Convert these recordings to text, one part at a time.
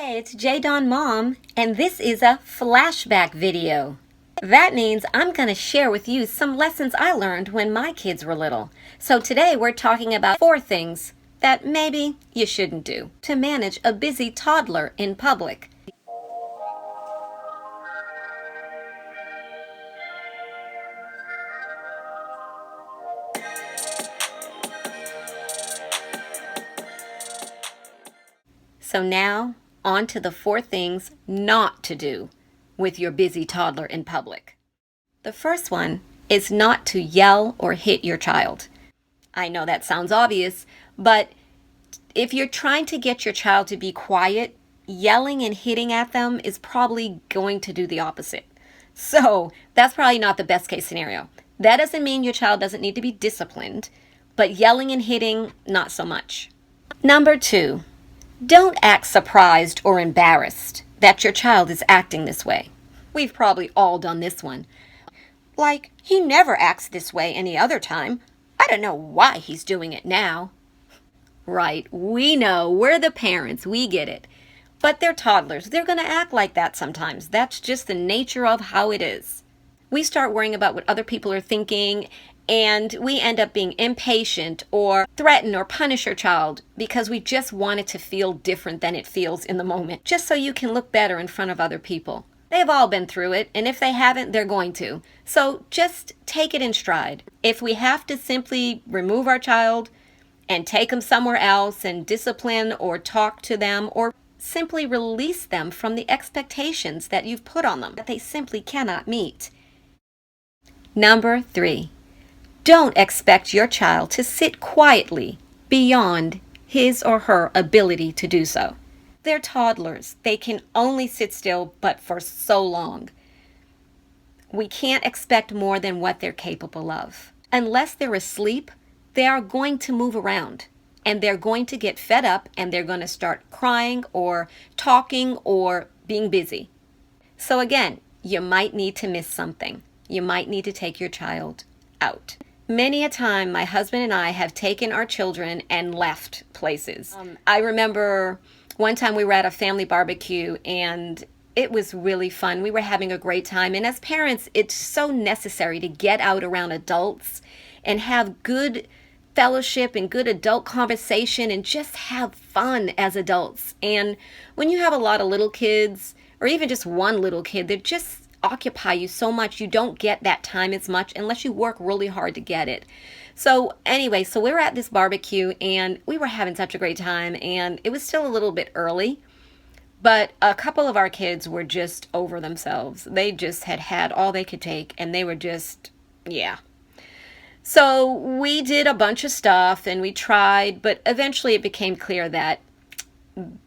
Hey, it's J Dawn Mom, and this is a flashback video. That means I'm going to share with you some lessons I learned when my kids were little. So today we're talking about 4 things that maybe you shouldn't do to manage a busy toddler in public. So now, on to the 4 things not to do with your busy toddler in public. The first one is not to yell or hit your child. I know that sounds obvious, but if you're trying to get your child to be quiet, yelling and hitting at them is probably going to do the opposite. So that's probably not the best case scenario. That doesn't mean your child doesn't need to be disciplined, but yelling and hitting, not so much. Number 2, don't act surprised or embarrassed that your child is acting this way. We've probably all done this one. Like, he never acts this way any other time. I don't know why he's doing it now. Right, we know, we're the parents, we get it. But they're toddlers, they're going to act like that sometimes. That's just the nature of how it is. We start worrying about what other people are thinking, and we end up being impatient or threaten or punish our child because we just want it to feel different than it feels in the moment, just so you can look better in front of other people. They've all been through it, and if they haven't, they're going to. So just take it in stride. If we have to simply remove our child and take them somewhere else and discipline or talk to them or simply release them from the expectations that you've put on them that they simply cannot meet. Number 3, don't expect your child to sit quietly beyond his or her ability to do so. They're toddlers. They can only sit still, but for so long. We can't expect more than what they're capable of. Unless they're asleep, they are going to move around, and they're going to get fed up, and they're going to start crying or talking or being busy. So again, you might need to miss something. You might need to take your child out. Many a time, my husband and I have taken our children and left places. I remember one time we were at a family barbecue, and it was really fun. We were having a great time. And as parents, it's so necessary to get out around adults and have good fellowship and good adult conversation and just have fun as adults. And when you have a lot of little kids, or even just one little kid, they just occupy you so much, you don't get that time as much unless you work really hard to get it. So anyway, so we were at this barbecue and we were having such a great time, and it was still a little bit early, but a couple of our kids were just over themselves. They just had had all they could take, and they were just, yeah. So we did a bunch of stuff and we tried, but eventually it became clear that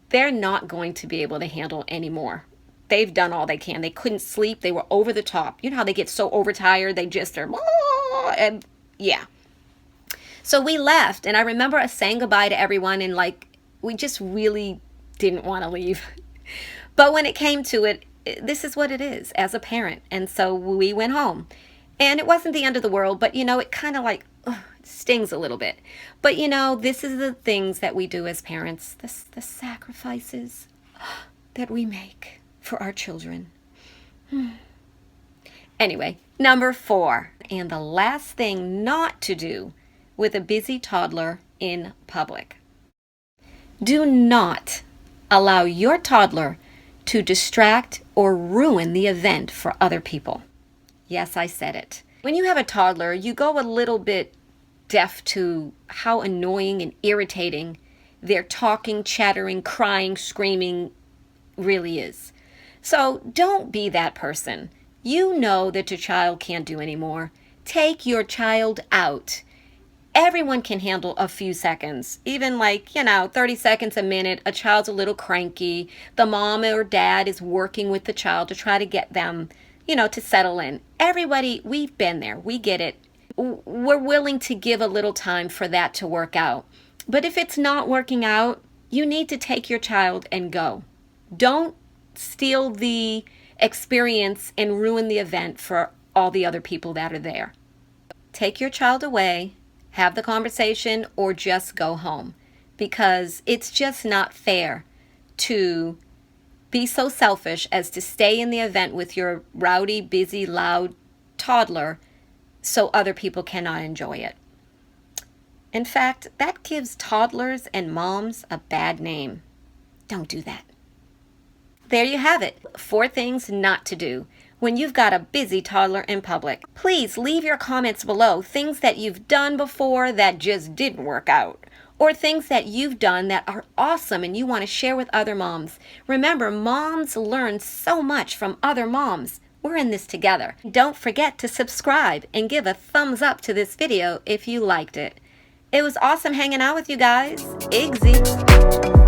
they're not going to be able to handle anymore. They've done all they can. They couldn't sleep. They were over the top. You know how they get so overtired? They just are, and yeah. So we left, and I remember us saying goodbye to everyone, and we just really didn't want to leave. But when it came to it, this is what it is as a parent. And so we went home. And it wasn't the end of the world, but it kind of stings a little bit. But this is the things that we do as parents, the sacrifices that we make for our children. Anyway, number 4, and the last thing not to do with a busy toddler in public. Do not allow your toddler to distract or ruin the event for other people. Yes, I said it. When you have a toddler, you go a little bit deaf to how annoying and irritating their talking, chattering, crying, screaming really is. So don't be that person. You know that your child can't do anymore. Take your child out. Everyone can handle a few seconds, even 30 seconds, a minute. A child's a little cranky. The mom or dad is working with the child to try to get them, to settle in. Everybody, we've been there. We get it. We're willing to give a little time for that to work out. But if it's not working out, you need to take your child and go. Don't steal the experience and ruin the event for all the other people that are there. Take your child away, have the conversation, or just go home, because it's just not fair to be so selfish as to stay in the event with your rowdy, busy, loud toddler so other people cannot enjoy it. In fact, that gives toddlers and moms a bad name. Don't do that. There you have it. 4 things not to do when you've got a busy toddler in public. Please leave your comments below, things that you've done before that just didn't work out, or things that you've done that are awesome and you want to share with other moms. Remember, moms learn so much from other moms. We're in this together. Don't forget to subscribe and give a thumbs up to this video if you liked it. It was awesome hanging out with you guys. Iggsy.